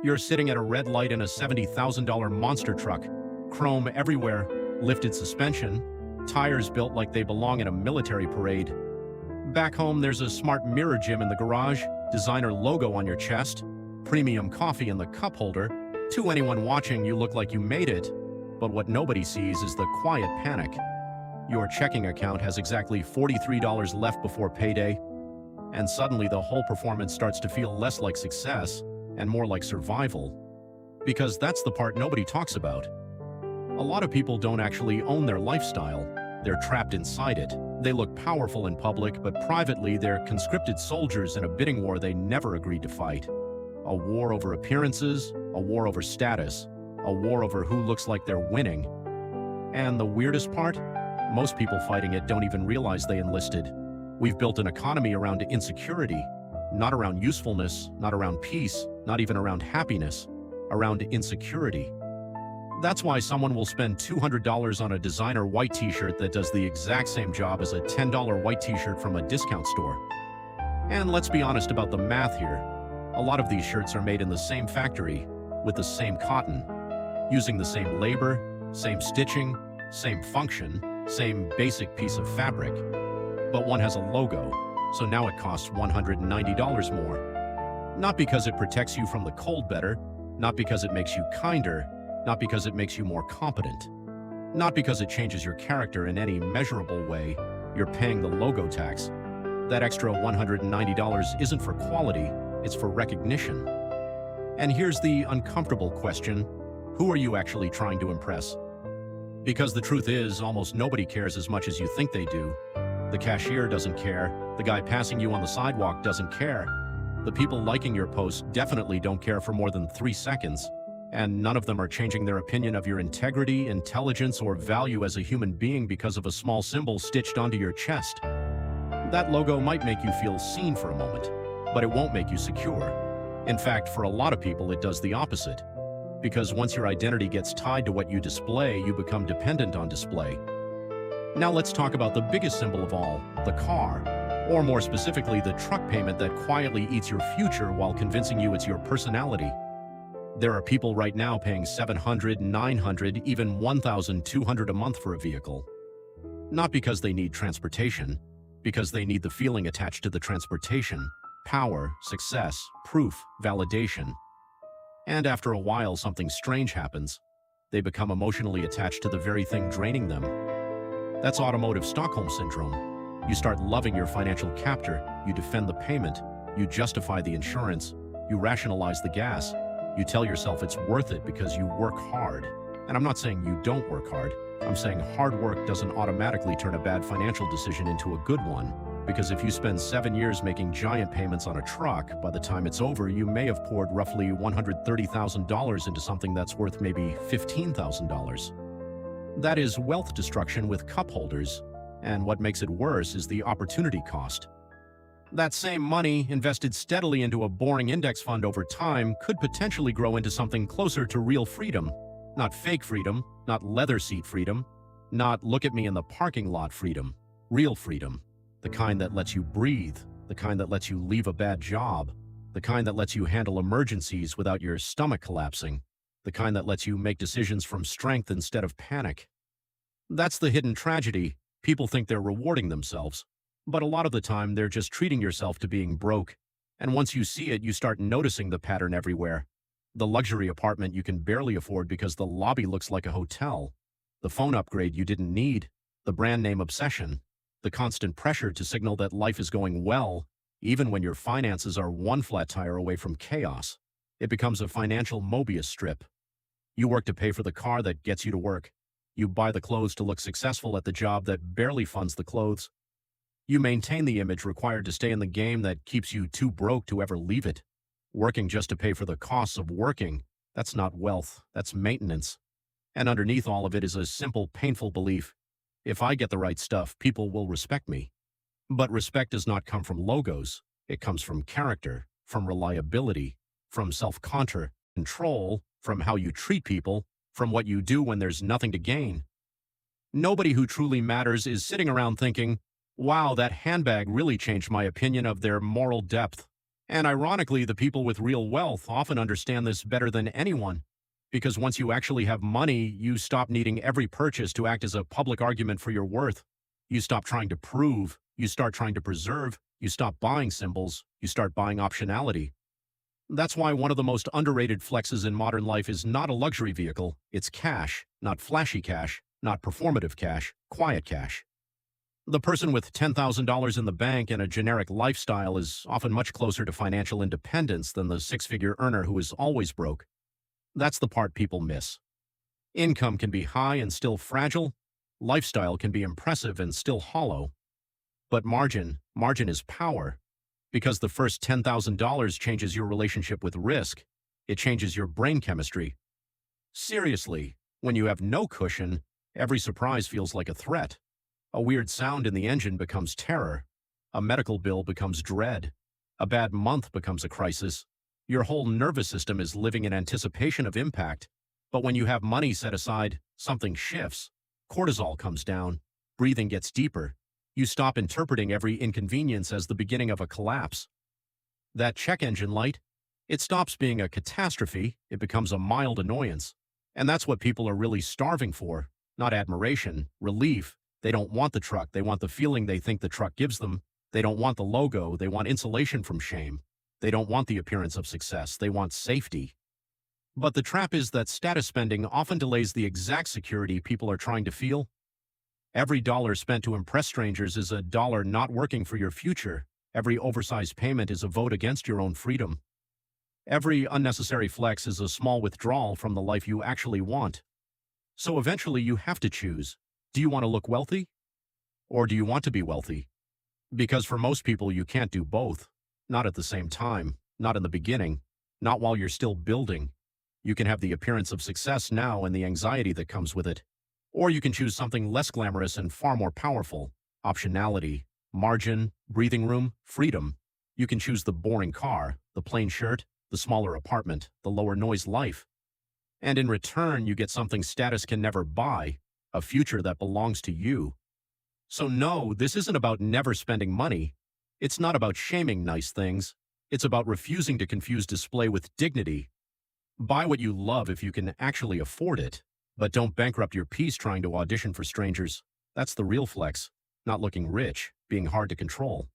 You're sitting at a red light in a $70,000 monster truck, chrome everywhere, lifted suspension, tires built like they belong in a military parade. Back home, there's a smart mirror gym in the garage, designer logo on your chest, premium coffee in the cup holder. To anyone watching, you look like you made it, but what nobody sees is the quiet panic. Your checking account has exactly $43 left before payday, and suddenly the whole performance starts to feel less like success and more like survival. Because that's the part nobody talks about. A lot of people don't actually own their lifestyle. They're trapped inside it. They look powerful in public, but privately they're conscripted soldiers in a bidding war they never agreed to fight. A war over appearances, a war over status, a war over who looks like they're winning. And the weirdest part? Most people fighting it don't even realize they enlisted. We've built an economy around insecurity, not around usefulness, not around peace, not even around happiness, around insecurity. That's why someone will spend $200 on a designer white t-shirt that does the exact same job as a $10 white t-shirt from a discount store. And let's be honest about the math here. A lot of these shirts are made in the same factory, with the same cotton, using the same labor, same stitching, same function, same basic piece of fabric. But one has a logo, so now it costs $190 more. Not because it protects you from the cold better, not because it makes you kinder, not because it makes you more competent, not because it changes your character in any measurable way. You're paying the logo tax. That extra $190 isn't for quality, it's for recognition. And here's the uncomfortable question: who are you actually trying to impress? Because the truth is, almost nobody cares as much as you think they do. The cashier doesn't care. The guy passing you on the sidewalk doesn't care. The people liking your post definitely don't care for more than 3 seconds. And none of them are changing their opinion of your integrity, intelligence, or value as a human being because of a small symbol stitched onto your chest. That logo might make you feel seen for a moment, but it won't make you secure. In fact, for a lot of people, it does the opposite. Because once your identity gets tied to what you display, you become dependent on display. Now let's talk about the biggest symbol of all, the car. Or more specifically, the truck payment that quietly eats your future while convincing you it's your personality. There are people right now paying $700, $900, even $1,200 a month for a vehicle. Not because they need transportation, because they need the feeling attached to the transportation, power, success, proof, validation. And after a while, something strange happens. They become emotionally attached to the very thing draining them. That's automotive Stockholm Syndrome. You start loving your financial captor, you defend the payment, you justify the insurance, you rationalize the gas. You tell yourself it's worth it because you work hard. And I'm not saying you don't work hard. I'm saying hard work doesn't automatically turn a bad financial decision into a good one. Because if you spend 7 years making giant payments on a truck, by the time it's over, you may have poured roughly $130,000 into something that's worth maybe $15,000. That is wealth destruction with cup holders. And what makes it worse is the opportunity cost. That same money, invested steadily into a boring index fund over time, could potentially grow into something closer to real freedom. Not fake freedom, not leather seat freedom, not look at me in the parking lot freedom. Real freedom. The kind that lets you breathe, the kind that lets you leave a bad job, the kind that lets you handle emergencies without your stomach collapsing, the kind that lets you make decisions from strength instead of panic. That's the hidden tragedy. People think they're rewarding themselves. But a lot of the time, they're just treating yourself to being broke. And once you see it, you start noticing the pattern everywhere. The luxury apartment you can barely afford because the lobby looks like a hotel. The phone upgrade you didn't need. The brand name obsession. The constant pressure to signal that life is going well, even when your finances are one flat tire away from chaos. It becomes a financial Mobius strip. You work to pay for the car that gets you to work. You buy the clothes to look successful at the job that barely funds the clothes. You maintain the image required to stay in the game that keeps you too broke to ever leave it. Working just to pay for the costs of working, that's not wealth, that's maintenance. And underneath all of it is a simple, painful belief: if I get the right stuff, people will respect me. But respect does not come from logos. It comes from character, from reliability, from self-control, from how you treat people, from what you do when there's nothing to gain. Nobody who truly matters is sitting around thinking, wow, that handbag really changed my opinion of their moral depth. And ironically, the people with real wealth often understand this better than anyone. Because once you actually have money, you stop needing every purchase to act as a public argument for your worth. You stop trying to prove, you start trying to preserve, you stop buying symbols, you start buying optionality. That's why one of the most underrated flexes in modern life is not a luxury vehicle, it's cash, not flashy cash, not performative cash, quiet cash. The person with $10,000 in the bank and a generic lifestyle is often much closer to financial independence than the six-figure earner who is always broke. That's the part people miss. Income can be high and still fragile. Lifestyle can be impressive and still hollow. But margin is power. Because the first $10,000 changes your relationship with risk. It changes your brain chemistry. Seriously, when you have no cushion, every surprise feels like a threat. A weird sound in the engine becomes terror. A medical bill becomes dread. A bad month becomes a crisis. Your whole nervous system is living in anticipation of impact. But when you have money set aside, something shifts. Cortisol comes down. Breathing gets deeper. You stop interpreting every inconvenience as the beginning of a collapse. That check engine light, it stops being a catastrophe. It becomes a mild annoyance. And that's what people are really starving for. Not admiration, relief. They don't want the truck. They want the feeling they think the truck gives them. They don't want the logo. They want insulation from shame. They don't want the appearance of success. They want safety. But the trap is that status spending often delays the exact security people are trying to feel. Every dollar spent to impress strangers is a dollar not working for your future. Every oversized payment is a vote against your own freedom. Every unnecessary flex is a small withdrawal from the life you actually want. So eventually you have to choose. Do you want to look wealthy? Or do you want to be wealthy? Because for most people, you can't do both. Not at the same time. Not in the beginning. Not while you're still building. You can have the appearance of success now and the anxiety that comes with it. Or you can choose something less glamorous and far more powerful. Optionality, margin, breathing room, freedom. You can choose the boring car, the plain shirt, the smaller apartment, the lower noise life. And in return, you get something status can never buy, a future that belongs to you. So no, this isn't about never spending money. It's not about shaming nice things. It's about refusing to confuse display with dignity. Buy what you love if you can actually afford it. But don't bankrupt your peace trying to audition for strangers. That's the real flex. Not looking rich, being hard to control.